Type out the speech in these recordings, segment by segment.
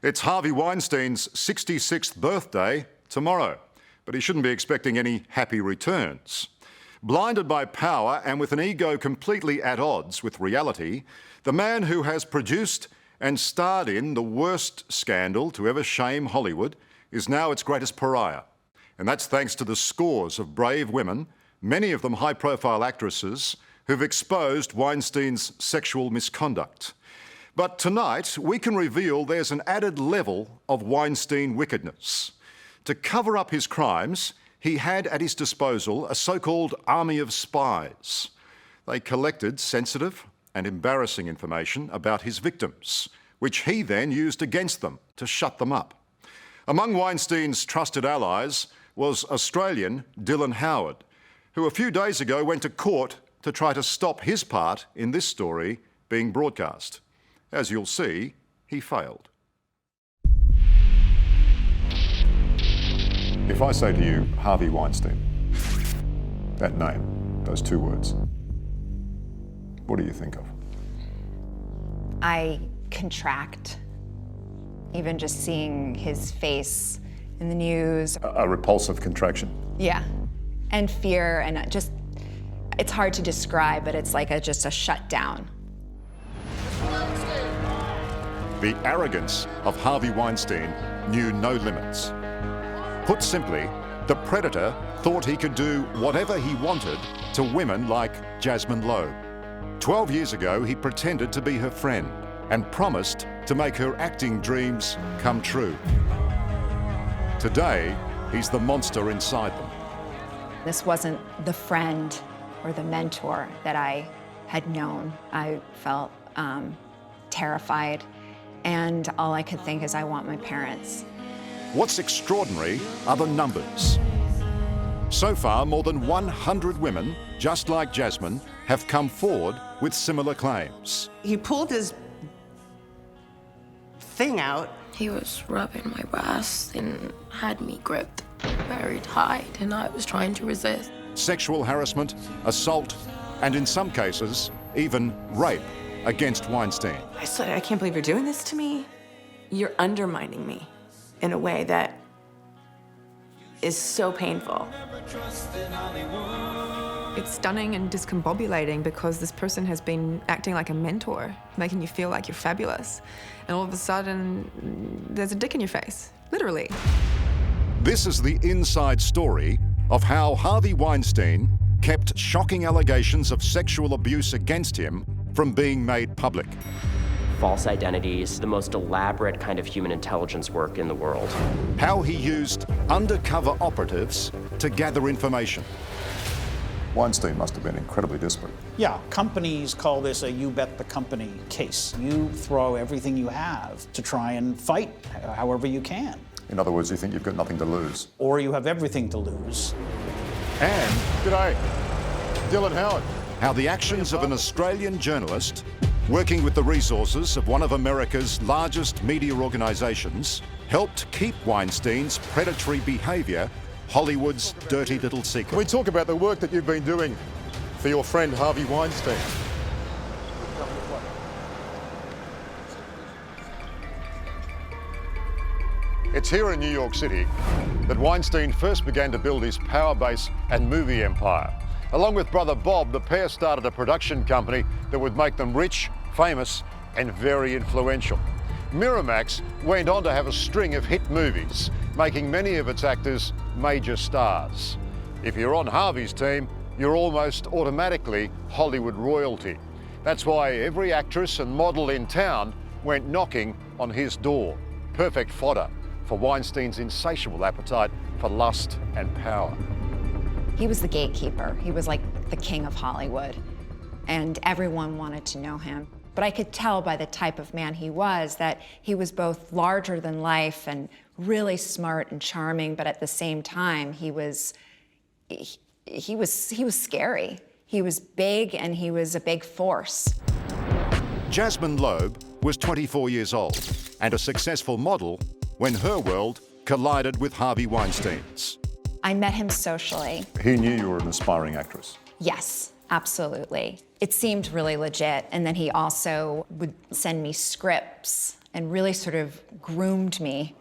It's Harvey Weinstein's 66th birthday tomorrow, but he shouldn't be expecting any happy returns. Blinded by power and with an ego completely at odds with reality, the man who has produced and starred in the worst scandal to ever shame Hollywood is now its greatest pariah. And that's thanks to the scores of brave women, many of them high-profile actresses, who've exposed Weinstein's sexual misconduct. But tonight, we can reveal there's an added level of Weinstein wickedness. To cover up his crimes, he had at his disposal a so-called army of spies. They collected sensitive and embarrassing information about his victims, which he then used against them to shut them up. Among Weinstein's trusted allies was Australian Dylan Howard, who a few days ago went to court to try to stop his part in this story being broadcast. As you'll see, he failed. If I say to you, Harvey Weinstein, that name, those two words, what do you think of? I contract. Even just seeing his face in the news. A repulsive contraction. Yeah, and fear, and just, it's hard to describe, but it's like just a shutdown. The arrogance of Harvey Weinstein knew no limits. Put simply, the predator thought he could do whatever he wanted to women like Jasmine Loeb. 12 years ago, he pretended to be her friend and promised to make her acting dreams come true. Today, he's the monster inside them. This wasn't the friend or the mentor that I had known. I felt terrified, and all I could think is, I want my parents. What's extraordinary are the numbers. So far, more than 100 women, just like Jasmine, have come forward with similar claims. He pulled his thing out. He was rubbing my breast and had me gripped very tight, and I was trying to resist. Sexual harassment, assault, and in some cases, even rape against Weinstein. I said, I can't believe you're doing this to me. You're undermining me in a way that is so painful. It's stunning and discombobulating because this person has been acting like a mentor, making you feel like you're fabulous. And all of a sudden, there's a dick in your face, literally. This is the inside story of how Harvey Weinstein kept shocking allegations of sexual abuse against him from being made public. False identities, the most elaborate kind of human intelligence work in the world. How he used undercover operatives to gather information. Weinstein must have been incredibly desperate. Yeah, companies call this a you bet the company case. You throw everything you have to try and fight however you can. In other words, you think you've got nothing to lose. Or you have everything to lose. And, g'day, Dylan Howard. How the actions of an Australian journalist working with the resources of one of America's largest media organisations helped keep Weinstein's predatory behaviour Hollywood's dirty little secret. Can we talk about the work that you've been doing for your friend Harvey Weinstein? It's here in New York City that Weinstein first began to build his power base and movie empire. Along with brother Bob, the pair started a production company that would make them rich, famous, and very influential. Miramax went on to have a string of hit movies, making many of its actors major stars. If you're on Harvey's team, you're almost automatically Hollywood royalty. That's why every actress and model in town went knocking on his door. Perfect fodder for Weinstein's insatiable appetite for lust and power. He was the gatekeeper. He was like the king of Hollywood, and everyone wanted to know him. But I could tell by the type of man he was that he was both larger than life and really smart and charming, but at the same time, he was scary. He was big, and he was a big force. Jasmine Loeb was 24 years old and a successful model when her world collided with Harvey Weinstein's. I met him socially. He knew you were an aspiring actress. Yes, absolutely. It seemed really legit, and then he also would send me scripts and really sort of groomed me,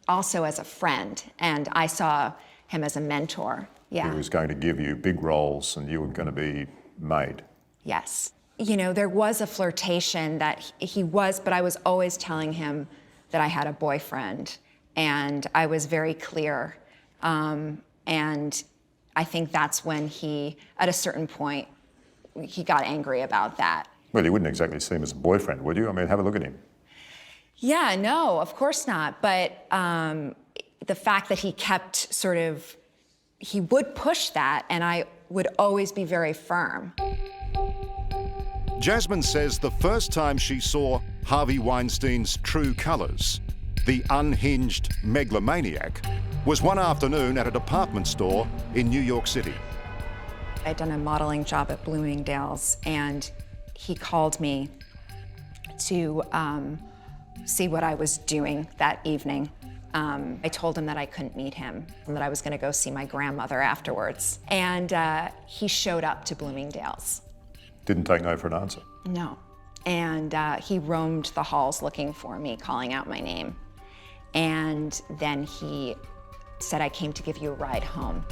also as a friend. And I saw him as a mentor. Yeah. He was going to give you big roles and you were going to be made. Yes. You know, there was a flirtation that he was, but I was always telling him that I had a boyfriend, and I was very clear. And I think that's when he, at a certain point, he got angry about that. Well, you wouldn't exactly see him as a boyfriend, would you? I mean, have a look at him. Yeah, no, of course not. But the fact that he kept sort of, he would push that, and I would always be very firm. Jasmine says the first time she saw Harvey Weinstein's true colours, the unhinged megalomaniac, was one afternoon at a department store in New York City. I'd done a modeling job at Bloomingdale's, and he called me to see what I was doing that evening. I told him that I couldn't meet him and that I was going to go see my grandmother afterwards. And he showed up to Bloomingdale's. Didn't take no for an answer. No. And he roamed the halls looking for me, calling out my name. And then he said, "I came to give you a ride home."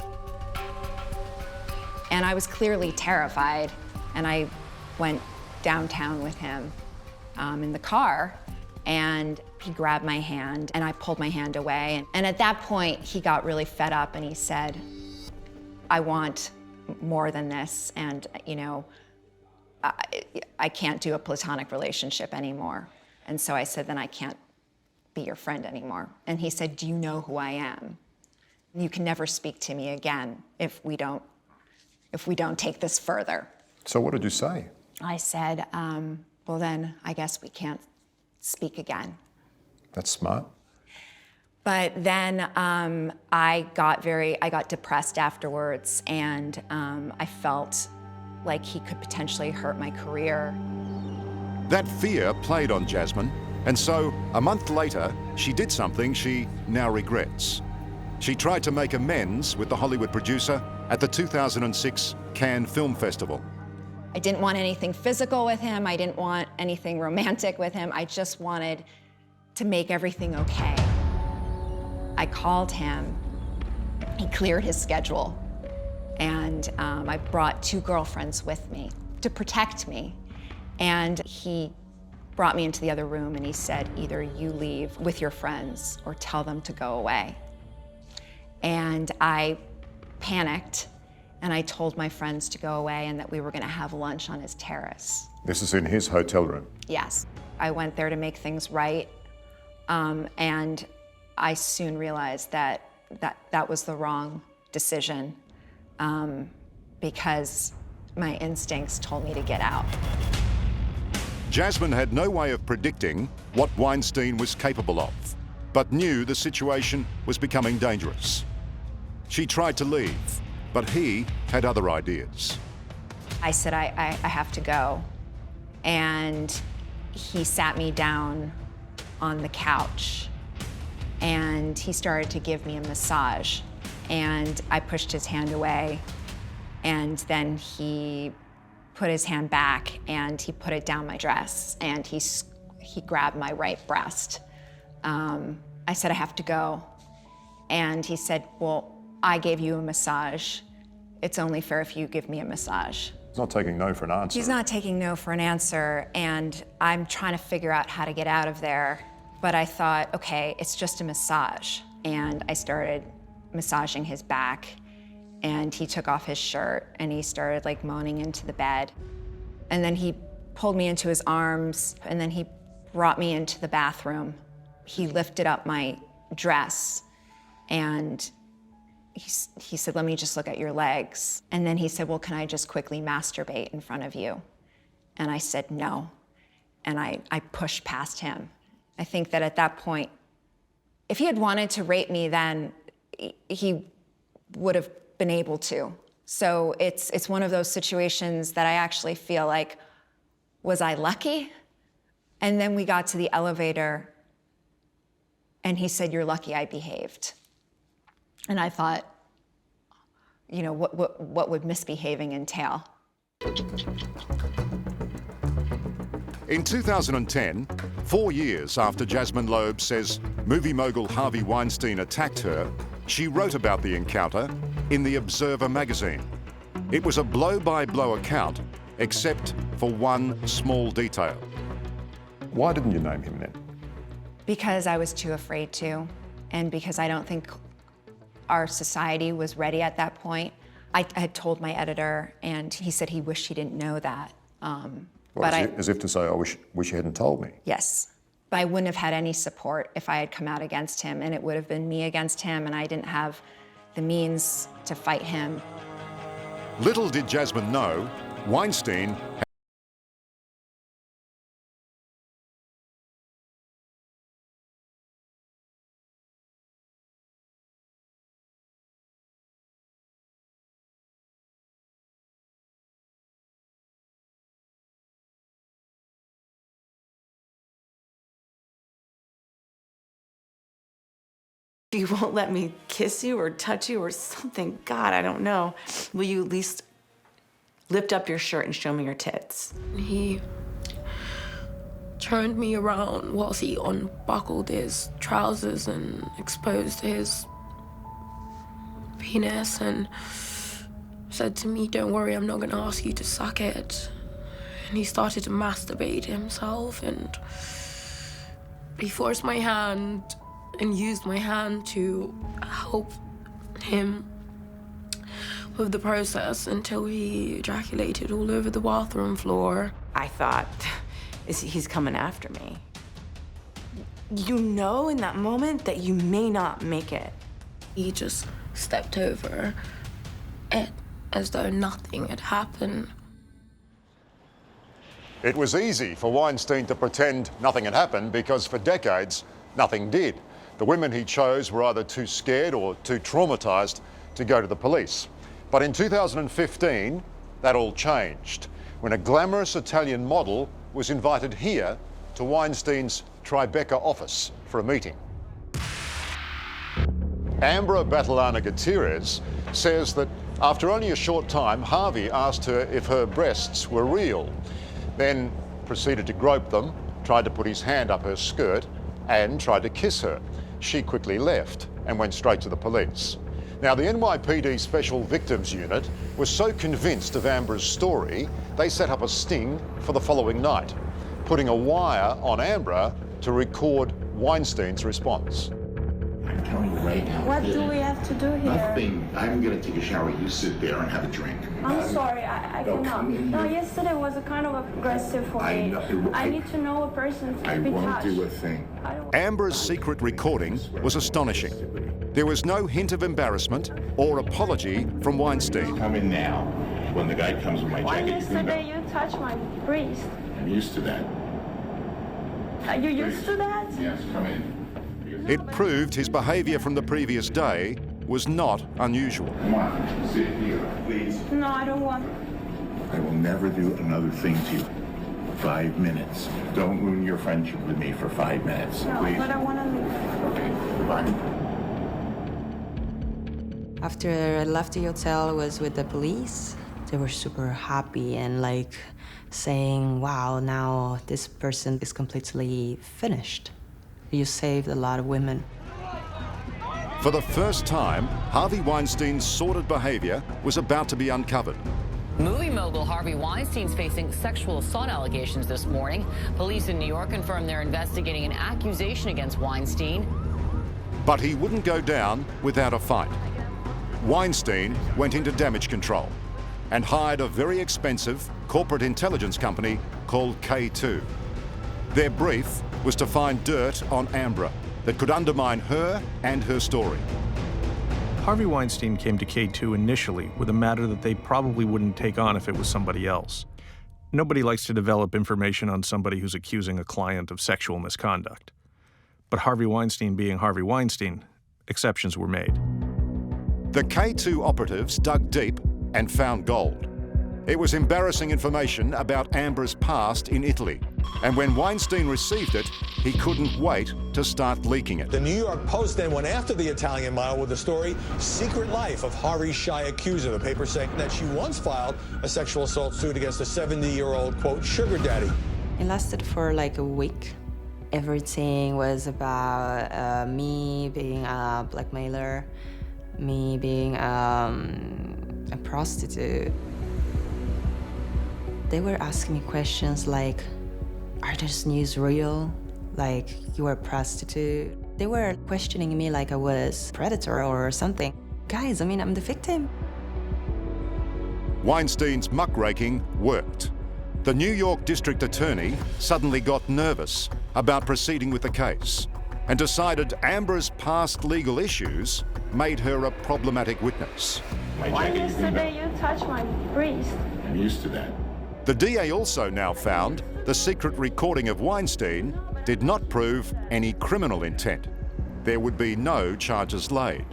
And I was clearly terrified. And I went downtown with him in the car, and he grabbed my hand and I pulled my hand away. And at that point, he got really fed up and he said, "I want more than this. And, you know, I can't do a platonic relationship anymore." And so I said, "Then I can't be your friend anymore." And he said, "Do you know who I am? You can never speak to me again if we don't take this further." So what did you say? I said, "Well, then I guess we can't speak again." That's smart. But then I got depressed afterwards, and I felt like he could potentially hurt my career. That fear played on Jasmine, and so a month later, she did something she now regrets. She tried to make amends with the Hollywood producer at the 2006 Cannes Film Festival. I didn't want anything physical with him. I didn't want anything romantic with him. I just wanted to make everything okay. I called him. He cleared his schedule. And I brought 2 girlfriends with me to protect me. And he brought me into the other room and he said, "Either you leave with your friends or tell them to go away." And I panicked and I told my friends to go away and that we were going to have lunch on his terrace. This is in his hotel room. Yes. I went there to make things right. And I soon realized that was the wrong decision. Because my instincts told me to get out. Jasmine had no way of predicting what Weinstein was capable of, but knew the situation was becoming dangerous. She tried to leave, but he had other ideas. I said, I have to go. And he sat me down on the couch and he started to give me a massage. And I pushed his hand away, and then he put his hand back and he put it down my dress, and he grabbed my right breast. I said, "I have to go." And he said, "Well, I gave you a massage. It's only fair if you give me a massage." He's not taking no for an answer. He's not taking no for an answer, and I'm trying to figure out how to get out of there. But I thought, okay, it's just a massage. And I started massaging his back, and he took off his shirt and he started like moaning into the bed. And then he pulled me into his arms, and then he brought me into the bathroom. He lifted up my dress and he said, "Let me just look at your legs." And then he said, "Well, can I just quickly masturbate in front of you?" And I said, "No." And I pushed past him. I think that at that point, if he had wanted to rape me then, he would have been able to. So it's one of those situations that I actually feel like, was I lucky? And then we got to the elevator and he said, "You're lucky I behaved." And I thought, you know, what would misbehaving entail? In 2010, 4 years after Jasmine Loeb says movie mogul Harvey Weinstein attacked her, she wrote about the encounter in The Observer magazine. It was a blow-by-blow account, except for one small detail. Why didn't you name him then? Because I was too afraid to, and because I don't think our society was ready at that point. I had told my editor, and he said he wished he didn't know that. As if to say, I wish you hadn't told me. Yes. But I wouldn't have had any support if I had come out against him, and it would have been me against him, and I didn't have the means to fight him. Little did Jasmine know, Weinstein You won't let me kiss you or touch you or something. God, I don't know. Will you at least lift up your shirt and show me your tits? He turned me around whilst he unbuckled his trousers and exposed his penis and said to me, "Don't worry, I'm not gonna ask you to suck it." And he started to masturbate himself, and he forced my hand and used my hand to help him with the process until he ejaculated all over the bathroom floor. I thought, he's coming after me. You know in that moment that you may not make it. He just stepped over it as though nothing had happened. It was easy for Weinstein to pretend nothing had happened because for decades, nothing did. The women he chose were either too scared or too traumatised to go to the police. But in 2015, that all changed when a glamorous Italian model was invited here to Weinstein's Tribeca office for a meeting. Ambra Battilana Gutierrez says that after only a short time, Harvey asked her if her breasts were real, then proceeded to grope them, tried to put his hand up her skirt, and tried to kiss her. She quickly left and went straight to the police. Now, the NYPD Special Victims Unit was so convinced of Ambra's story, they set up a sting for the following night, putting a wire on Ambra to record Weinstein's response. I'm telling you right now. What do we have to do here? Nothing. I'm going to take a shower. You sit there and have a drink. I'm sorry, I cannot. No, yesterday was a kind of aggressive for me. I need to know a person to be touched. I won't do a thing. Ambra's secret recording was astonishing. There was no hint of embarrassment or apology from Weinstein. Come in now. When the guy comes with my Why jacket, yesterday you touched my breast? I'm used to that. Are you used to that? Yes, come in. It proved his behaviour from the previous day was not unusual. Come on, sit here, please. No, I don't want. I will never do another thing to you. 5 minutes. Don't ruin your friendship with me for 5 minutes, No, please. but I want to leave. Okay, goodbye. After I left the hotel, I was with the police. They were super happy and like saying, wow, now this person is completely finished. You saved a lot of women. For the first time, Harvey Weinstein's sordid behaviour was about to be uncovered. Movie mogul Harvey Weinstein's facing sexual assault allegations this morning. Police in New York confirmed they're investigating an accusation against Weinstein. But he wouldn't go down without a fight. Weinstein went into damage control and hired a very expensive corporate intelligence company called K2. Their brief was to find dirt on Ambra that could undermine her and her story. Harvey Weinstein came to K2 initially with a matter that they probably wouldn't take on if it was somebody else. Nobody likes to develop information on somebody who's accusing a client of sexual misconduct. But Harvey Weinstein being Harvey Weinstein, exceptions were made. The K2 operatives dug deep and found gold. It was embarrassing information about Ambra's past in Italy. And when Weinstein received it, he couldn't wait to start leaking it. The New York Post then went after the Italian model with the story, Secret Life of Harvey's Shy Accuser. The paper saying that she once filed a sexual assault suit against a 70-year-old, quote, sugar daddy. It lasted for like a week. Everything was about me being a blackmailer, me being a prostitute. They were asking me questions like, are those news real? Like, you were a prostitute? They were questioning me like I was a predator or something. Guys, I mean, I'm the victim. Weinstein's muckraking worked. The New York District Attorney suddenly got nervous about proceeding with the case and decided Amber's past legal issues made her a problematic witness. Why yesterday you touched my breast? I'm used to that. The DA also now found the secret recording of Weinstein did not prove any criminal intent. There would be no charges laid.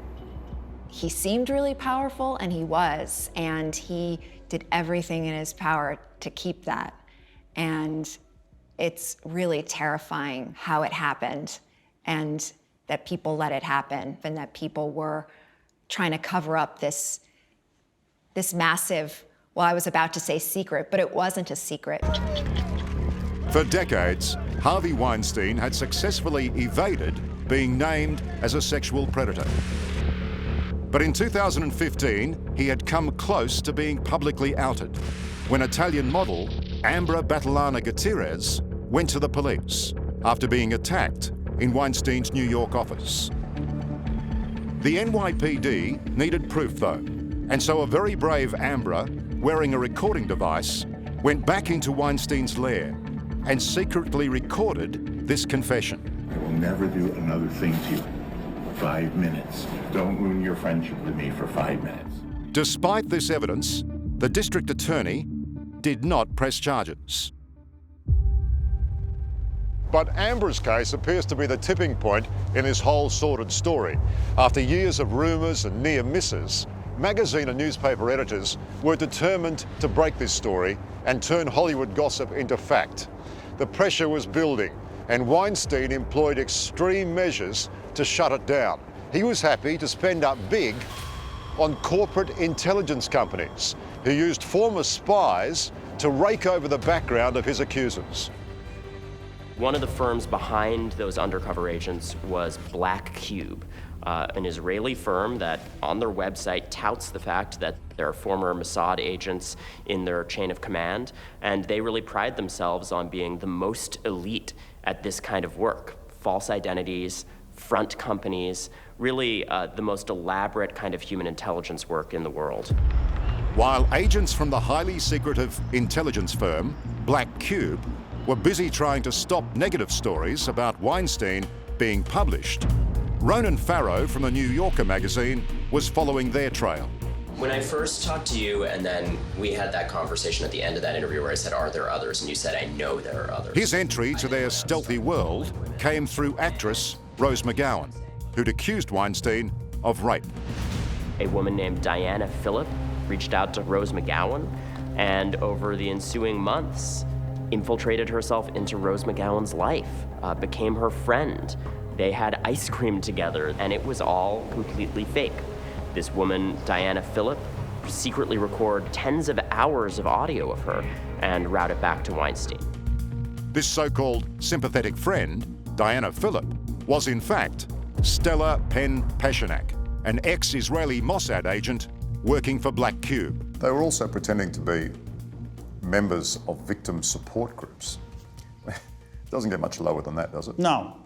He seemed really powerful, and he was, and he did everything in his power to keep that. And it's really terrifying how it happened, and that people let it happen, and that people were trying to cover up this massive, well, I was about to say secret, but it wasn't a secret. For decades, Harvey Weinstein had successfully evaded being named as a sexual predator. But in 2015, he had come close to being publicly outed when Italian model Ambra Battilana Gutierrez went to the police after being attacked in Weinstein's New York office. The NYPD needed proof, though, and so a very brave Ambra, wearing a recording device, went back into Weinstein's lair and secretly recorded this confession. I will never do another thing to you. 5 minutes. Don't ruin your friendship with me for 5 minutes. Despite this evidence, the district attorney did not press charges. But Amber's case appears to be the tipping point in this whole sordid story. After years of rumours and near misses, magazine and newspaper editors were determined to break this story and turn Hollywood gossip into fact. The pressure was building, and Weinstein employed extreme measures to shut it down. He was happy to spend up big on corporate intelligence companies who used former spies to rake over the background of his accusers. One of the firms behind those undercover agents was Black Cube, an Israeli firm that on their website touts the fact that there are former Mossad agents in their chain of command, and they really pride themselves on being the most elite at this kind of work. False identities, front companies, really the most elaborate kind of human intelligence work in the world. While agents from the highly secretive intelligence firm, Black Cube, were busy trying to stop negative stories about Weinstein being published, Ronan Farrow from the New Yorker magazine was following their trail. When I first talked to you, and then we had that conversation at the end of that interview where I said, are there others? And you said, I know there are others. His entry to their stealthy world came through actress Rose McGowan, who'd accused Weinstein of rape. A woman named Diana Phillip reached out to Rose McGowan, and over the ensuing months, infiltrated herself into Rose McGowan's life, became her friend. They had ice cream together, and it was all completely fake. This woman, Diana Phillip, secretly recorded tens of hours of audio of her and route it back to Weinstein. This so-called sympathetic friend, Diana Phillip, was in fact Stella Penn-Pashanak, an ex-Israeli Mossad agent working for Black Cube. They were also pretending to be members of victim support groups. It doesn't get much lower than that, does it? No,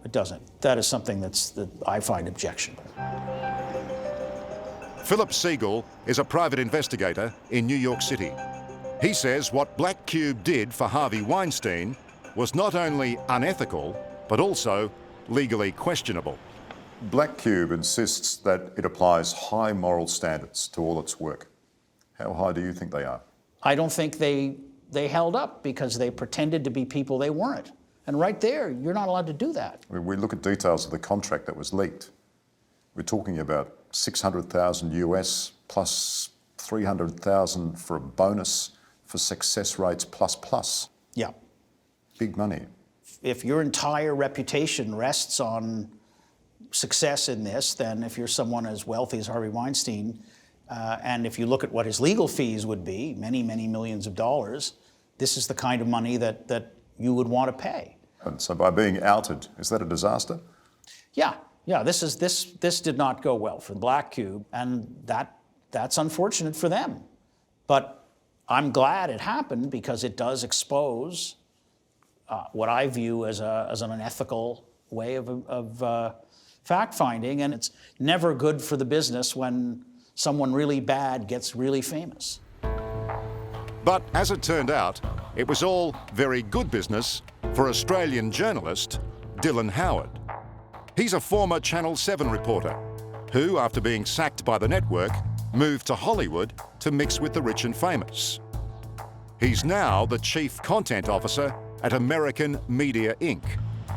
it doesn't. That is something that I find objectionable. Philip Siegel is a private investigator in New York City. He says what Black Cube did for Harvey Weinstein was not only unethical, but also legally questionable. Black Cube insists that it applies high moral standards to all its work. How high do you think they are? I don't think they held up because they pretended to be people they weren't. And right there, you're not allowed to do that. We look at details of the contract that was leaked. We're talking about 600,000 US plus 300,000 for a bonus for success rates plus. Yeah. Big money. If your entire reputation rests on success in this, then if you're someone as wealthy as Harvey Weinstein, and if you look at what his legal fees would be, many, many millions of dollars, this is the kind of money that you would want to pay. And so by being outed, is that a disaster? Yeah, this did not go well for the Black Cube, and that's unfortunate for them. But I'm glad it happened because it does expose what I view as an unethical way of fact-finding, and it's never good for the business when someone really bad gets really famous. But as it turned out, it was all very good business for Australian journalist Dylan Howard. He's a former Channel 7 reporter who, after being sacked by the network, moved to Hollywood to mix with the rich and famous. He's now the Chief Content Officer at American Media Inc.,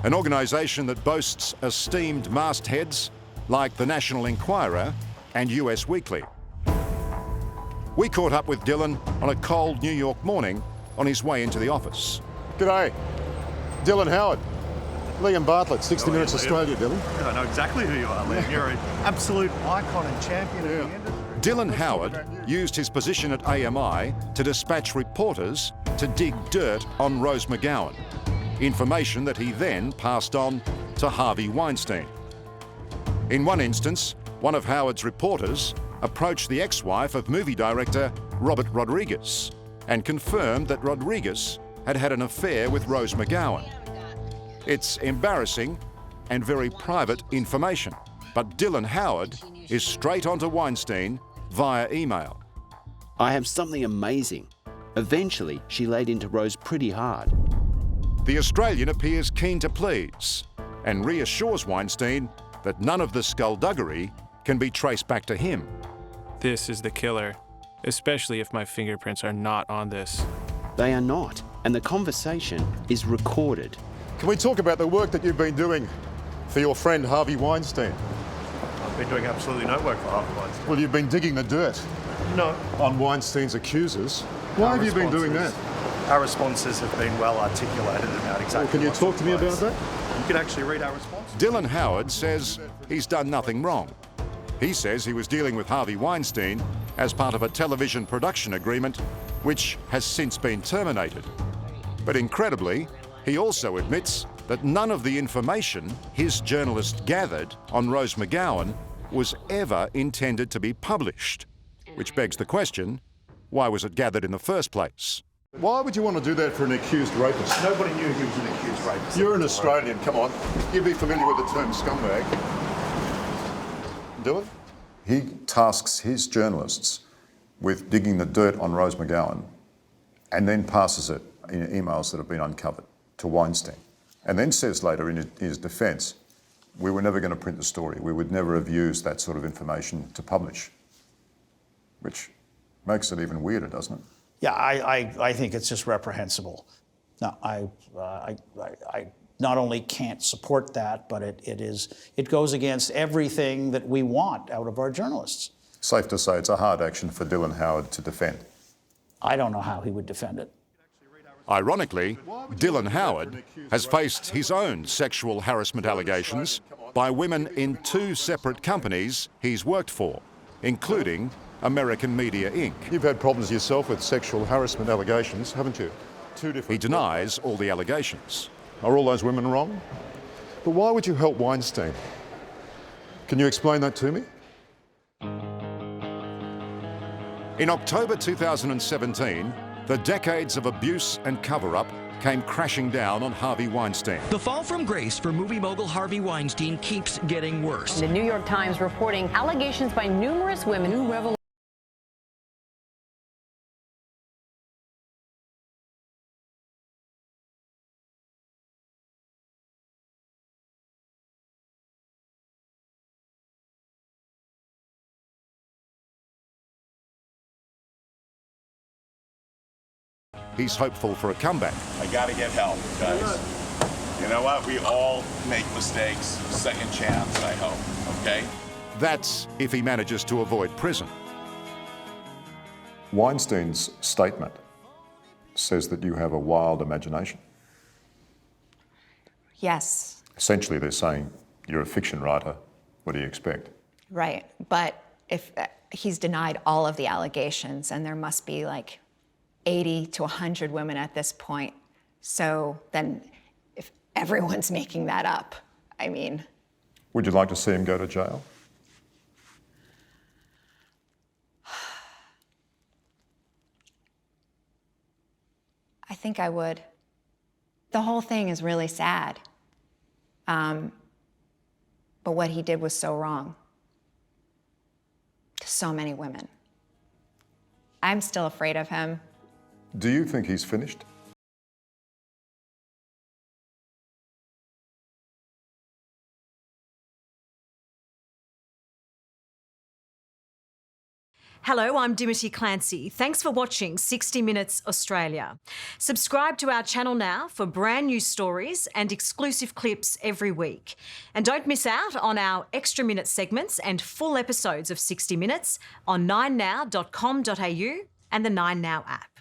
an organisation that boasts esteemed mastheads like the National Enquirer and US Weekly. We caught up with Dylan on a cold New York morning on his way into the office. G'day, Dylan Howard. Liam Bartlett, 60 Minutes Australia, Dylan. I know exactly who you are, Liam. You're an absolute icon and champion of the industry. Dylan Howard used his position at AMI to dispatch reporters to dig dirt on Rose McGowan, information that he then passed on to Harvey Weinstein. In one instance, one of Howard's reporters approached the ex-wife of movie director Robert Rodriguez and confirmed that Rodriguez had had an affair with Rose McGowan. It's embarrassing and very private information, but Dylan Howard is straight onto Weinstein via email. I have something amazing. Eventually, she laid into Rose pretty hard. The Australian appears keen to please and reassures Weinstein that none of the skullduggery can be traced back to him. This is the killer, especially if my fingerprints are not on this. They are not, and the conversation is recorded. Can we talk about the work that you've been doing for your friend Harvey Weinstein? I've been doing absolutely no work for Harvey Weinstein. Well, you've been digging the dirt. No. On Weinstein's accusers. Why have you been doing that? Our responses have been well articulated about exactly. Well, can you talk to me about that? You can actually read our response. Dylan Howard says he's done nothing wrong. He says he was dealing with Harvey Weinstein as part of a television production agreement, which has since been terminated. But incredibly, he also admits that none of the information his journalist gathered on Rose McGowan was ever intended to be published, which begs the question, why was it gathered in the first place? Why would you want to do that for an accused rapist? Nobody knew he was an accused rapist. You're an Australian, come on. You'd be familiar with the term scumbag. Dylan? He tasks his journalists with digging the dirt on Rose McGowan and then passes it in emails that have been uncovered to Weinstein. And then says later in his defence, we were never going to print the story. We would never have used that sort of information to publish. Which makes it even weirder, doesn't it? Yeah, I think it's just reprehensible. Now, I not only can't support that, but it goes against everything that we want out of our journalists. Safe to say it's a hard action for Dylan Howard to defend. I don't know how he would defend it. Ironically, Dylan Howard has faced his own sexual harassment allegations by women in 2 separate companies he's worked for, including American Media Inc. You've had problems yourself with sexual harassment allegations, haven't you? 2 different. He denies all the allegations. Are all those women wrong? But why would you help Weinstein? Can you explain that to me? In October 2017, the decades of abuse and cover-up came crashing down on Harvey Weinstein. The fall from grace for movie mogul Harvey Weinstein keeps getting worse. The New York Times reporting allegations by numerous women who revel. He's hopeful for a comeback. I gotta get help, guys. You know what? We all make mistakes. Second chance, I hope, okay? That's if he manages to avoid prison. Weinstein's statement says that you have a wild imagination. Yes. Essentially, they're saying you're a fiction writer. What do you expect? Right, but if he's denied all of the allegations, and there must be like 80 to 100 women at this point. So then if everyone's making that up, I mean. Would you like to see him go to jail? I think I would. The whole thing is really sad. But what he did was so wrong to so many women. I'm still afraid of him. Do you think he's finished? Hello, I'm Dimity Clancy. Thanks for watching 60 Minutes Australia. Subscribe to our channel now for brand new stories and exclusive clips every week. And don't miss out on our extra minute segments and full episodes of 60 Minutes on 9now.com.au and the 9Now app.